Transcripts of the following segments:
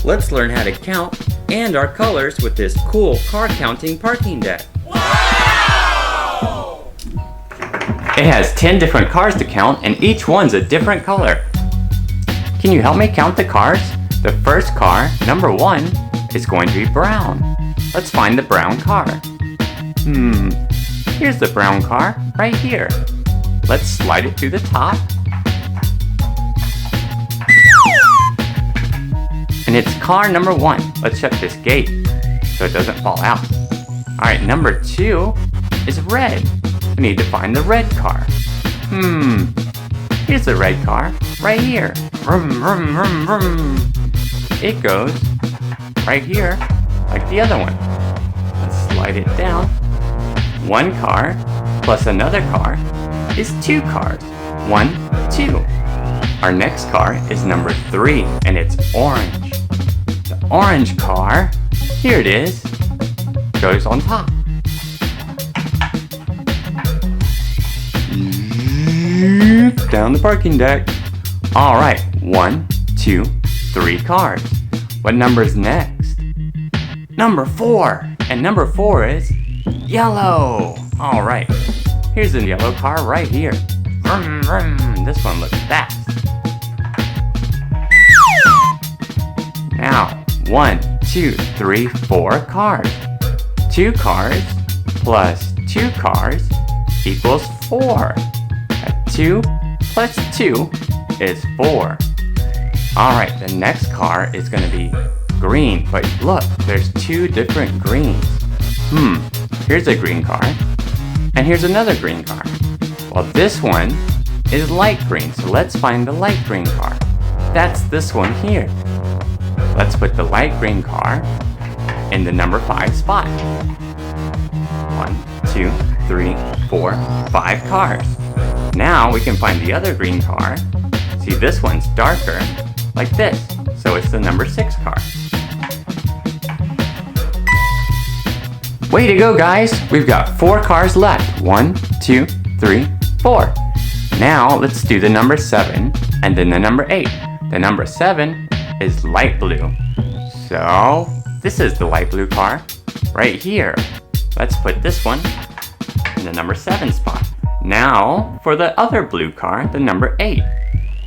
Let's learn how to count and our colors with this cool car counting parking deck. Wow! It has 10 different cars to count and each one's a different color. Can you help me count the cars? The first car, number 1, is going to be brown. Let's find the brown car. Here's the brown car right here. Let's slide it through the top. And it's car number 1. Let's shut this gate so it doesn't fall out. Alright, number 2 is red. We need to find the red car. Here's the red car right here. Vroom, vroom, vroom, vroom. It goes right here like the other one. Let's slide it down. One car plus another car is 2 cars. 1, 2. Our next car is number 3 and it's orange. The orange car, here it is, goes on top. Down the parking deck. Alright, 1, 2, 3 cars. What number is next? Number 4. And number 4 is yellow. Alright, here's the yellow car right here. Vroom, vroom. This one looks fast. Now, 1, 2, 3, 4 cars. 2 cars plus 2 cars equals 4. 2 plus 2 is 4. Alright, the next car is going to be green. But look, there's 2 different greens. Here's a green car. And here's another green car. Well, this one is light green. So let's find the light green car. That's this one here. Let's put the light green car in the number 5 spot. 1, 2, 3, 4, 5 cars. Now we can find the other green car. See, this one's darker, like this. So it's the number 6 car. Way to go, guys! We've got 4 cars left. 1, 2, 3, 4. Now let's do the number 7 and then the number 8. The number 7 is light blue. So this is the light blue car right here. Let's put this one in the number 7 spot. Now for the other blue car, the number 8.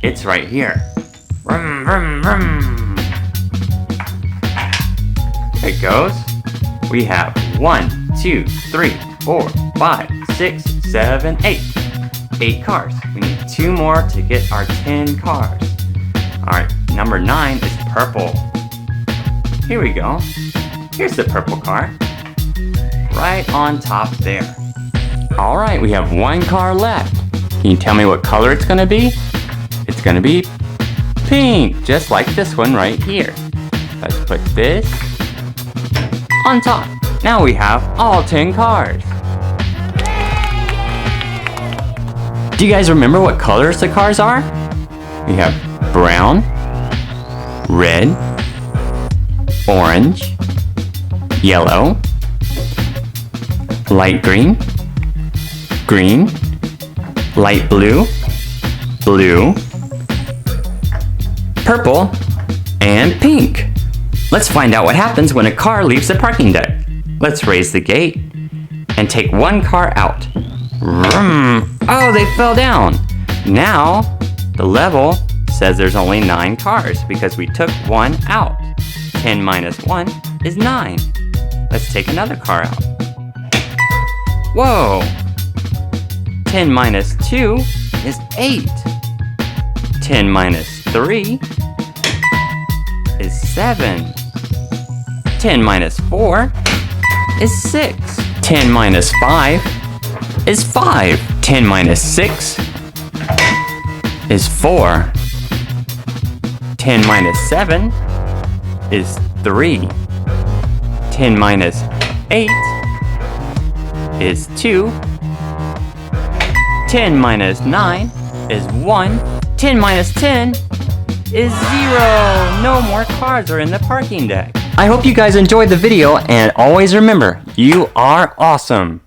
It's right here. Vroom, vroom, vroom. There it goes. We have 1, 2, 3, 4, 5, 6, 7, 8. 8 cars. We need 2 more to get our 10 cars. Alright, number 9 is purple. Here we go. Here's the purple car. Right on top there. Alright, we have 1 car left. Can you tell me what color it's gonna be? It's gonna be pink, just like this one right here. Let's put this on top. Now we have all 10 cars. Do you guys remember what colors the cars are? We have brown, red, orange, yellow, light green, green, light blue, blue, purple, and pink. Let's find out what happens when a car leaves the parking deck. Let's raise the gate and take 1 car out. Vroom. Oh, they fell down. Now, the level says there's only 9 cars because we took 1 out. 10 minus 1 is 9. Let's take another car out. Whoa! 10 minus 2 is 8. 10 minus 3 is 7. 10 minus 4 is 6. 10 minus 5 is 5. 10 minus 6 is 4. 10 minus 7 is 3. 10 minus 8 is 2. 10 minus 9 is 1. 10 minus 10 is 0. No more cars are in the parking deck. I hope you guys enjoyed the video and always remember, you are awesome.